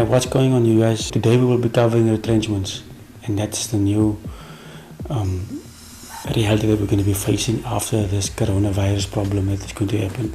what's going on, you guys? Today we will be covering retrenchments, and that's the new reality that we're going to be facing after this coronavirus problem that is going to happen.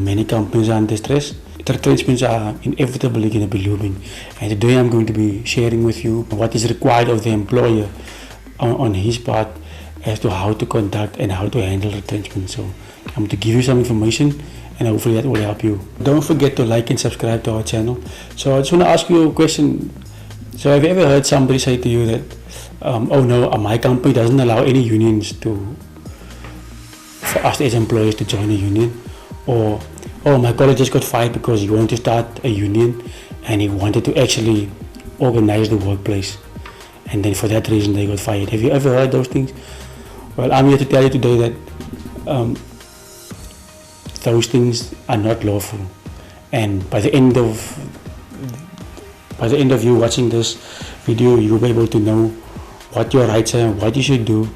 Many companies are under stress. Retrenchments are inevitably going to be looming, and today I'm going to be sharing with you what is required of the employer on his part as to how to conduct and how to handle retrenchment. So I'm going to give you some information, and hopefully that will help you. Don't forget to like and subscribe to our channel. So I just want to ask you a question. So have you ever heard somebody say to you that oh no, my company doesn't allow any unions for us as employees to join a union? Or, oh, my colleague just got fired because he wanted to start a union and he wanted to actually organize the workplace, and then for that reason they got fired. Have you ever heard those things? Well, I'm here to tell you today that those things are not lawful, and by the end of you watching this video, you'll be able to know what your rights are, what you should do,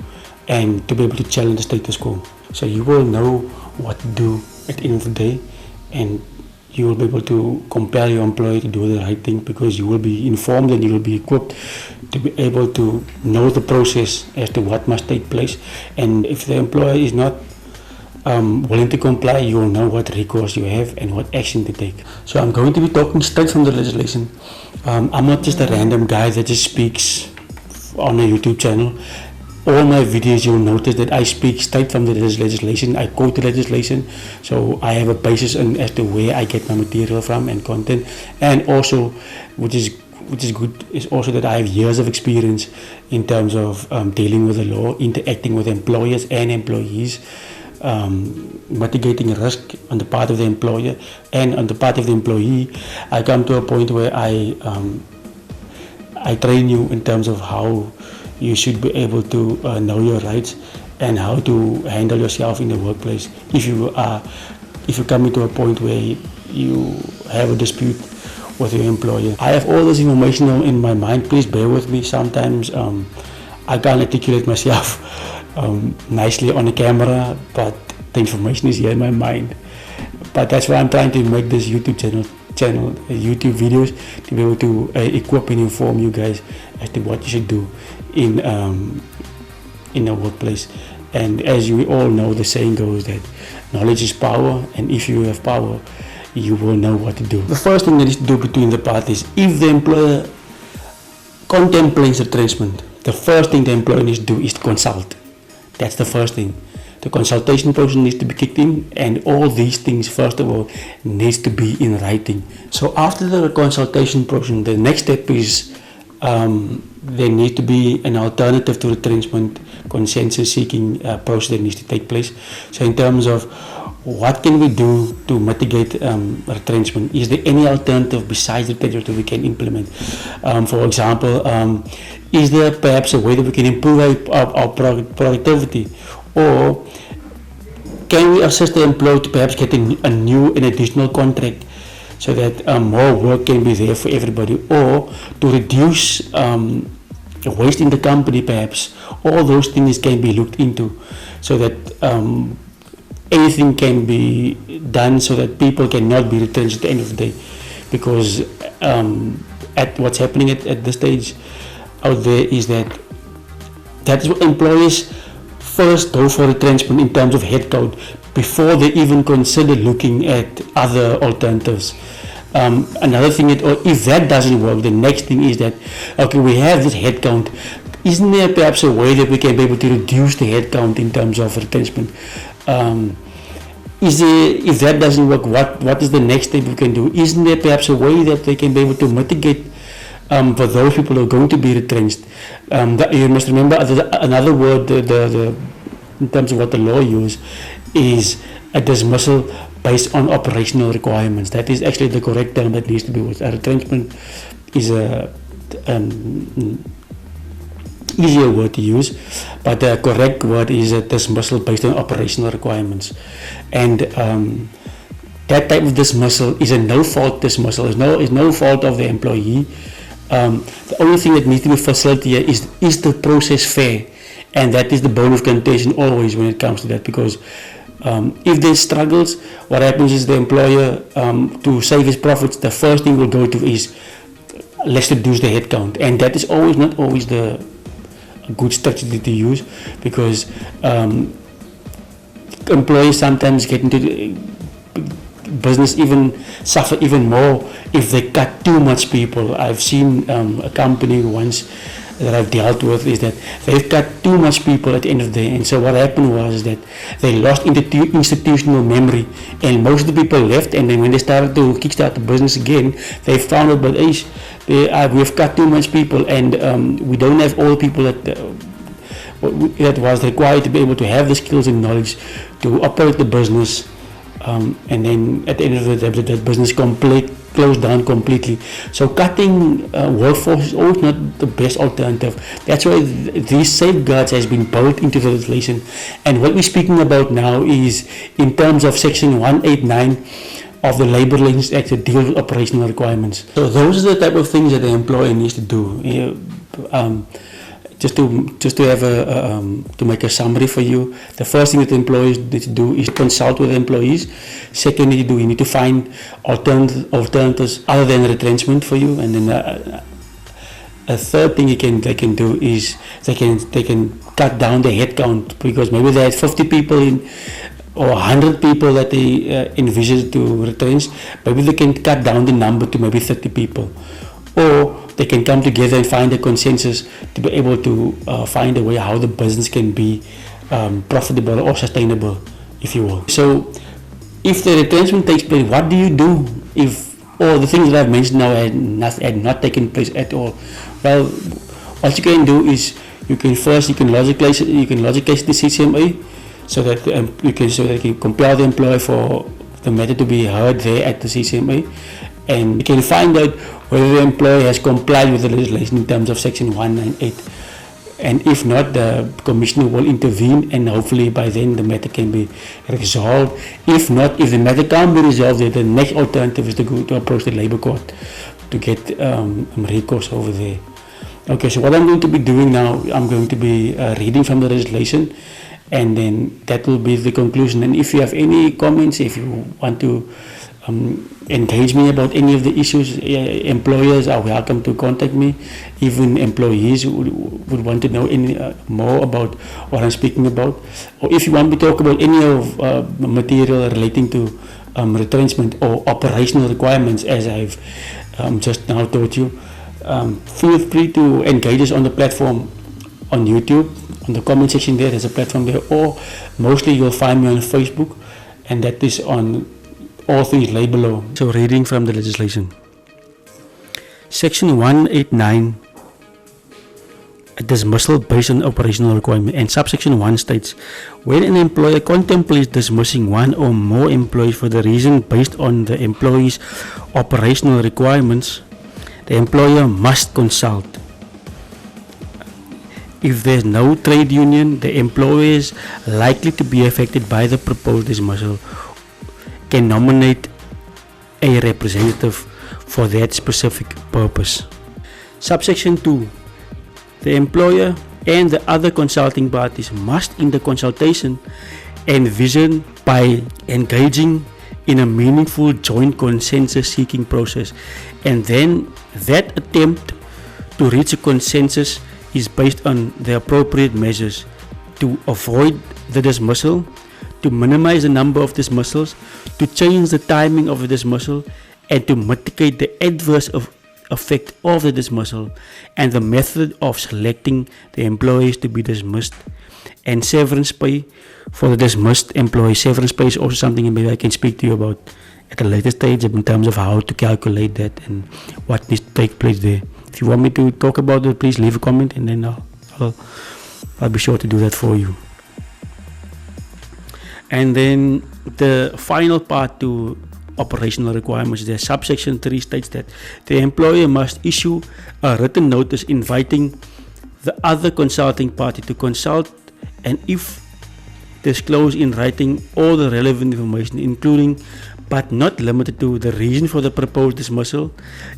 and to be able to challenge the status quo. So you will know what to do at the end of the day, and you will be able to compel your employer to do the right thing, because you will be informed and you will be equipped to be able to know the process as to what must take place. And if the employer is not willing to comply, you will know what recourse you have and what action to take. So I'm going to be talking straight from the legislation. I'm not just a random guy that just speaks on a YouTube channel. All my videos, you'll notice that I speak straight from the legislation. I quote the legislation, so I have a basis as to where I get my material from and content. And also, which is good, is also that I have years of experience in terms of dealing with the law, interacting with employers and employees, mitigating risk on the part of the employer and on the part of the employee. I come to a point where I train you in terms of how you should be able to know your rights and how to handle yourself in the workplace if you come into a point where you have a dispute with your employer. I have all this information in my mind. Please bear with me. Sometimes I can't articulate myself nicely on the camera, but the information is here in my mind. But that's why I'm trying to make this YouTube YouTube videos, to be able to equip and inform you guys as to what you should do in a workplace. And as you all know, the saying goes that knowledge is power, and if you have power, you will know what to do. The first thing that is to do between the parties, if the employer contemplates retrenchment, the first thing the employer needs to do is to consult. That's the first thing. The consultation process needs to be kicked in, and all these things, first of all, needs to be in writing. So after the consultation process, the next step is there needs to be an alternative to retrenchment, consensus seeking process that needs to take place. So in terms of what can we do to mitigate retrenchment, is there any alternative besides retrenchment that we can implement? For example, is there perhaps a way that we can improve our productivity? Or can we assist the employer to perhaps getting a new and additional contract so that more work can be there for everybody? Or to reduce waste in the company perhaps? All those things can be looked into so that anything can be done so that people cannot be retrenched at the end of the day. Because at what's happening at this stage out there is that is what employers first go for retrenchment in terms of headcount before they even consider looking at other alternatives. Another thing, if that doesn't work, the next thing is that, okay, we have this headcount. Isn't there perhaps a way that we can be able to reduce the headcount in terms of retrenchment? If that doesn't work, what is the next step we can do? Isn't there perhaps a way that they can be able to mitigate for those people who are going to be retrenched? You must remember another word, in terms of what the law uses, is a dismissal based on operational requirements. That is actually the correct term that needs to be used. A retrenchment is a easier word to use, but the correct word is a dismissal based on operational requirements. And that type of dismissal is a no-fault dismissal. It's no fault of the employee. The only thing that needs to be facilitated is the process fair, and that is the bone of contention always when it comes to that. Because if there's struggles, what happens is the employer, to save his profits, the first thing will go to is let's reduce the headcount, and that is always not always the a good strategy to use, because employees sometimes get into the business even suffer even more if they cut too much people. I've seen a company once that I've dealt with is that they've cut too much people at the end of the day, and so what happened was that they lost institutional memory, and most of the people left, and then when they started to kickstart the business again, they found out, but we've cut too much people, and we don't have all the people that was required to be able to have the skills and knowledge to operate the business, and then at the end of the day, that business closed down completely. So cutting workforce is always not the best alternative. That's why these safeguards has been built into the legislation. And what we're speaking about now is in terms of Section 189 of the Labour Relations Act that deals with operational requirements. So those are the type of things that the employer needs to do. Just to have to make a summary for you, the first thing that the employers need to do is consult with the employees. Second, you need to find alternatives other than retrenchment for you, and then a third thing they can do is they can cut down the headcount, because maybe they had 50 people in or 100 people that they envisage to retrench. Maybe they can cut down the number to maybe 30 people, or they can come together and find a consensus to be able to find a way how the business can be profitable or sustainable, if you will. So if the retrenchment takes place, what do you do if all the things that I've mentioned now had not taken place at all? Well, what you can do is you can logically the CCMA, so that you can compel the employer for the matter to be heard there at the CCMA, and you can find out whether the employer has complied with the legislation in terms of Section 198. And if not, the commissioner will intervene, and hopefully by then the matter can be resolved. If not, if the matter can't be resolved, then the next alternative is to approach the Labour Court to get recourse over there. Okay, so what I'm going to be doing now, I'm going to be reading from the legislation, and then that will be the conclusion. And if you have any comments, if you want to engage me about any of the issues, employers are welcome to contact me. Even employees would want to know any more about what I'm speaking about, or if you want me to talk about any of material relating to retrenchment or operational requirements, as I've just now taught you, feel free to engage us on the platform on YouTube. On the comment section there's a platform there, or mostly you'll find me on Facebook, and that is on all things labour law. So reading from the legislation. Section 189, a dismissal based on operational requirement, and subsection 1 states, when an employer contemplates dismissing one or more employees for the reason based on the employee's operational requirements, the employer must consult. If there is no trade union, the employees likely to be affected by the proposed dismissal can nominate a representative for that specific purpose. Subsection 2. The employer and the other consulting parties must, in the consultation, envision by engaging in a meaningful joint consensus seeking process, and then that attempt to reach a consensus is based on the appropriate measures to avoid the dismissal, to minimize the number of dismissals, to change the timing of the dismissal, and to mitigate the adverse effect of the dismissal, and the method of selecting the employees to be dismissed, and severance pay for the dismissed employees. Severance pay is also something maybe I can speak to you about at a later stage in terms of how to calculate that and what needs to take place there. If you want me to talk about it, please leave a comment, and then I'll be sure to do that for you. And then the final part to operational requirements, the subsection 3 states that the employer must issue a written notice inviting the other consulting party to consult, and if disclose in writing all the relevant information, including but not limited to the reason for the proposed dismissal,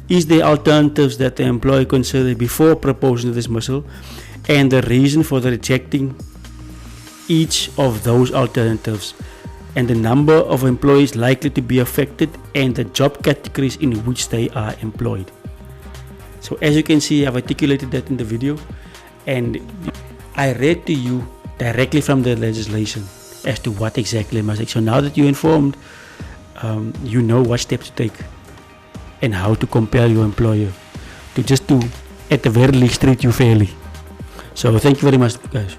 is there alternatives that the employer considered before proposing the dismissal, and the reason for the rejecting each of those alternatives, and the number of employees likely to be affected, and the job categories in which they are employed. So as you can see, I've articulated that in the video, and I read to you directly from the legislation as to what exactly must take. So now that you're informed, you know what steps to take and how to compel your employer to at the very least treat you fairly. So thank you very much, guys.